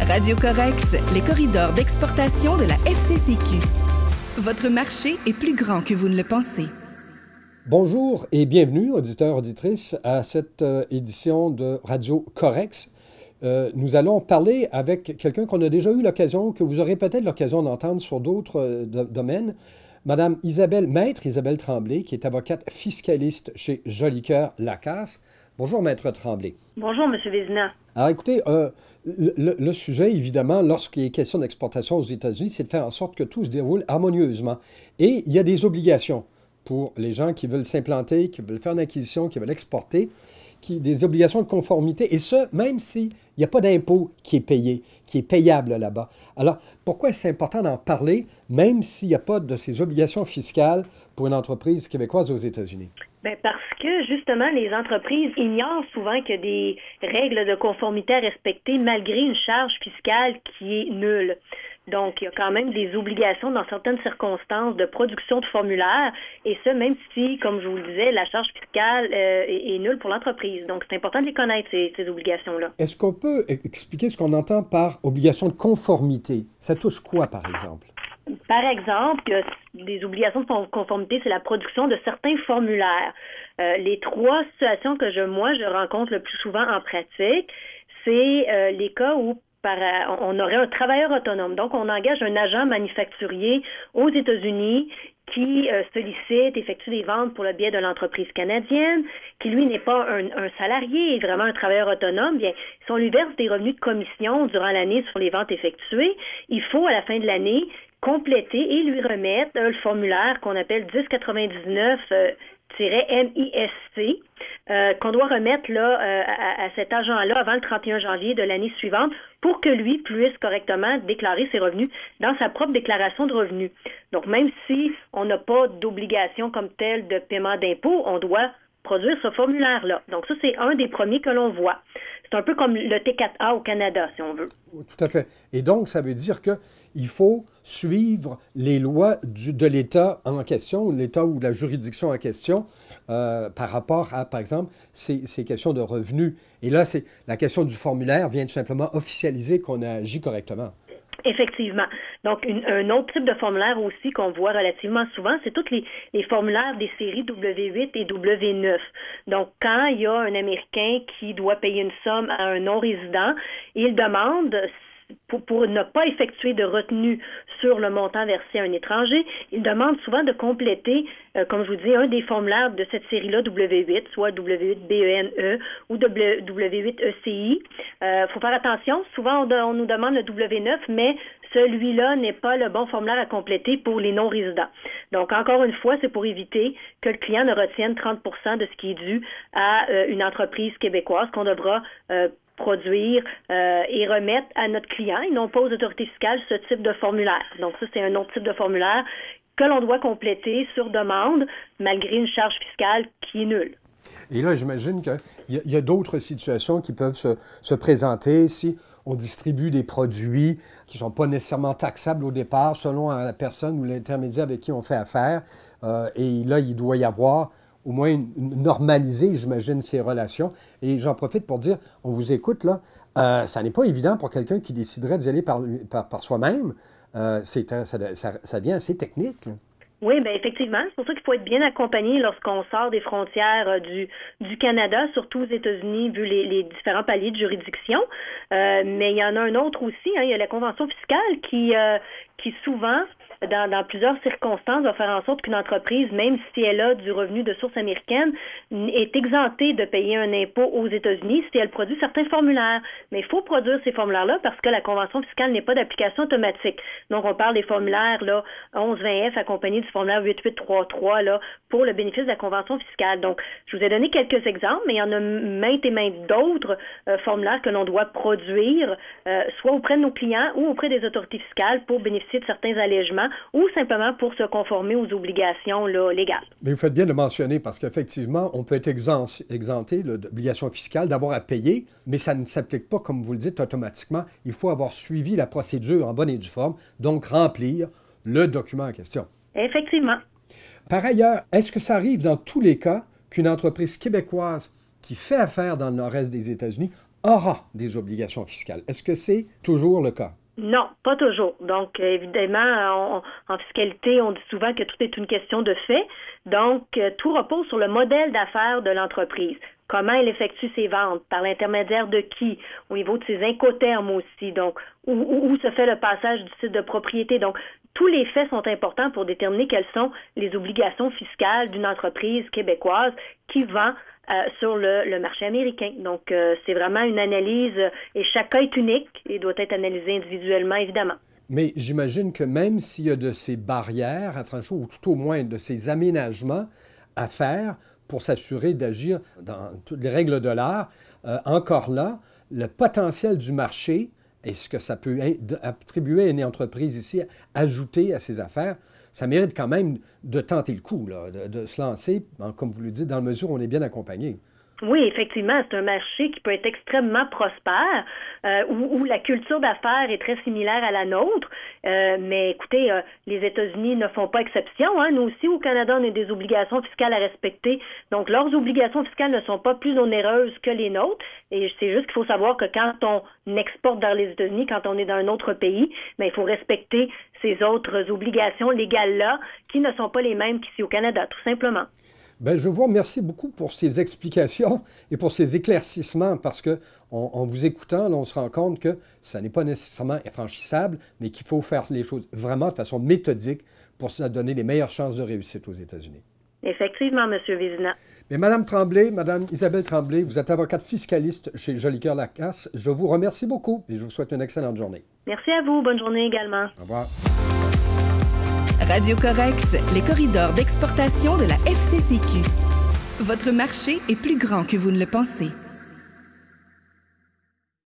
Radio Corex, les corridors d'exportation de la FCCQ. Votre marché est plus grand que vous ne le pensez. Bonjour et bienvenue, auditeurs, auditrices, à cette édition de Radio Corex. Nous allons parler avec quelqu'un qu'on a déjà eu l'occasion, que vous aurez peut-être l'occasion d'entendre sur d'autres domaines, Madame Maître Isabelle Tremblay, qui est avocate fiscaliste chez Jolicoeur Lacasse. Bonjour, Maître Tremblay. Bonjour, M. Vézina. Alors, écoutez, le sujet, évidemment, lorsqu'il est question d'exportation aux États-Unis, c'est de faire en sorte que tout se déroule harmonieusement. Et il y a des obligations pour les gens qui veulent s'implanter, qui veulent faire une acquisition, qui veulent exporter, des obligations de conformité, et ce, même s'il n'y a pas d'impôt qui est payé, qui est payable là-bas. Alors, pourquoi c'est important d'en parler, même s'il n'y a pas de ces obligations fiscales pour une entreprise québécoise aux États-Unis? Bien, parce que, justement, les entreprises ignorent souvent qu'il y a des règles de conformité à respecter malgré une charge fiscale qui est nulle. Donc, il y a quand même des obligations dans certaines circonstances de production de formulaires, et ça, même si, comme je vous le disais, la charge fiscale est nulle pour l'entreprise. Donc, c'est important de les connaître, ces obligations-là. Est-ce qu'on peut expliquer ce qu'on entend par obligation de conformité? Ça touche quoi, par exemple? Par exemple, des obligations de conformité, c'est la production de certains formulaires. Les trois situations que je rencontre le plus souvent en pratique, c'est les cas où on aurait un travailleur autonome. Donc, on engage un agent manufacturier aux États-Unis qui sollicite, effectue des ventes pour le biais de l'entreprise canadienne, qui, lui, n'est pas un salarié, est vraiment un travailleur autonome. Bien, si on lui verse des revenus de commission durant l'année sur les ventes effectuées, il faut, à la fin de l'année, compléter et lui remettre le formulaire qu'on appelle 1099-MISC, qu'on doit remettre là à cet agent-là avant le 31 janvier de l'année suivante pour que lui puisse correctement déclarer ses revenus dans sa propre déclaration de revenus. Donc, même si on n'a pas d'obligation comme telle de paiement d'impôts, on doit produire ce formulaire-là. Donc, ça, c'est un des premiers que l'on voit. C'est un peu comme le T4A au Canada, si on veut. Tout à fait. Et donc, ça veut dire qu'il faut suivre les lois de l'État en question, l'État ou la juridiction en question, par rapport à, par exemple, ces questions de revenus. Et là, la question du formulaire vient tout simplement officialiser qu'on a agi correctement. Effectivement. Donc, un autre type de formulaire aussi qu'on voit relativement souvent, c'est tous les formulaires des séries W8 et W9. Donc, quand il y a un Américain qui doit payer une somme à un non-résident, il demande, pour ne pas effectuer de retenue sur le montant versé à un étranger, il demande souvent de compléter, comme je vous dis, un des formulaires de cette série-là, W8, soit W8BENE ou W8ECI. Faut faire attention, souvent on nous demande le W9, mais celui-là n'est pas le bon formulaire à compléter pour les non-résidents. Donc, encore une fois, c'est pour éviter que le client ne retienne 30% de ce qui est dû à une entreprise québécoise qu'on devra produire et remettre à notre client et non pas aux autorités fiscales ce type de formulaire. Donc ça, c'est un autre type de formulaire que l'on doit compléter sur demande malgré une charge fiscale qui est nulle. Et là, j'imagine qu'il y a d'autres situations qui peuvent se présenter si on distribue des produits qui ne sont pas nécessairement taxables au départ selon la personne ou l'intermédiaire avec qui on fait affaire. Et là, il doit y avoir au moins normaliser, j'imagine, ces relations. Et j'en profite pour dire, on vous écoute, là, ça n'est pas évident pour quelqu'un qui déciderait d'y aller par soi-même. Ça devient assez technique, là. Oui, bien effectivement. C'est pour ça qu'il faut être bien accompagné lorsqu'on sort des frontières du Canada, surtout aux États-Unis, vu les différents paliers de juridiction. Mais il y en a un autre aussi, il y a la convention fiscale qui souvent, dans plusieurs circonstances, va faire en sorte qu'une entreprise, même si elle a du revenu de source américaine, est exemptée de payer un impôt aux États-Unis si elle produit certains formulaires. Mais il faut produire ces formulaires-là parce que la convention fiscale n'est pas d'application automatique. Donc, on parle des formulaires là 1120F accompagnés du formulaire 8833 là, pour le bénéfice de la convention fiscale. Donc, je vous ai donné quelques exemples, mais il y en a maintes et maintes d'autres formulaires que l'on doit produire, soit auprès de nos clients ou auprès des autorités fiscales pour bénéficier de certains allègements ou simplement pour se conformer aux obligations là, légales. Mais vous faites bien de le mentionner parce qu'effectivement, on peut être exempté d'obligations fiscales, d'avoir à payer, mais ça ne s'applique pas, comme vous le dites, automatiquement. Il faut avoir suivi la procédure en bonne et due forme, donc remplir le document en question. Effectivement. Par ailleurs, est-ce que ça arrive dans tous les cas qu'une entreprise québécoise qui fait affaire dans le nord-est des États-Unis aura des obligations fiscales. Est-ce que c'est toujours le cas? Non, pas toujours. Donc, évidemment, en fiscalité, on dit souvent que tout est une question de fait. Donc, tout repose sur le modèle d'affaires de l'entreprise. Comment elle effectue ses ventes, par l'intermédiaire de qui, au niveau de ses incoterms aussi, donc où se fait le passage du titre de propriété. Donc, tous les faits sont importants pour déterminer quelles sont les obligations fiscales d'une entreprise québécoise qui vend sur le marché américain. Donc, c'est vraiment une analyse, et chaque cas est unique et doit être analysé individuellement, évidemment. Mais j'imagine que même s'il y a de ces barrières à franchir, ou tout au moins de ces aménagements à faire pour s'assurer d'agir dans toutes les règles de l'art, encore là, le potentiel du marché et ce que ça peut attribuer à une entreprise ici, ajouter à ses affaires, ça mérite quand même de tenter le coup, là, de se lancer, comme vous le dites, dans la mesure où on est bien accompagné. Oui, effectivement, c'est un marché qui peut être extrêmement prospère, où la culture d'affaires est très similaire à la nôtre. Mais écoutez, les États-Unis ne font pas exception. Hein. Nous aussi, au Canada, on a des obligations fiscales à respecter. Donc, leurs obligations fiscales ne sont pas plus onéreuses que les nôtres. Et c'est juste qu'il faut savoir que quand on exporte vers les États-Unis, quand on est dans un autre pays, il faut respecter ces autres obligations légales-là qui ne sont pas les mêmes qu'ici au Canada, tout simplement. Bien, je vous remercie beaucoup pour ces explications et pour ces éclaircissements parce qu'en vous écoutant, là, on se rend compte que ça n'est pas nécessairement infranchissable, mais qu'il faut faire les choses vraiment de façon méthodique pour se donner les meilleures chances de réussite aux États-Unis. Effectivement, M. Vézina. Mais Mme Tremblay, Mme Isabelle Tremblay, vous êtes avocate fiscaliste chez Jolicoeur Lacasse. Je vous remercie beaucoup et je vous souhaite une excellente journée. Merci à vous. Bonne journée également. Au revoir. Radio Corex, les corridors d'exportation de la FCCQ. Votre marché est plus grand que vous ne le pensez.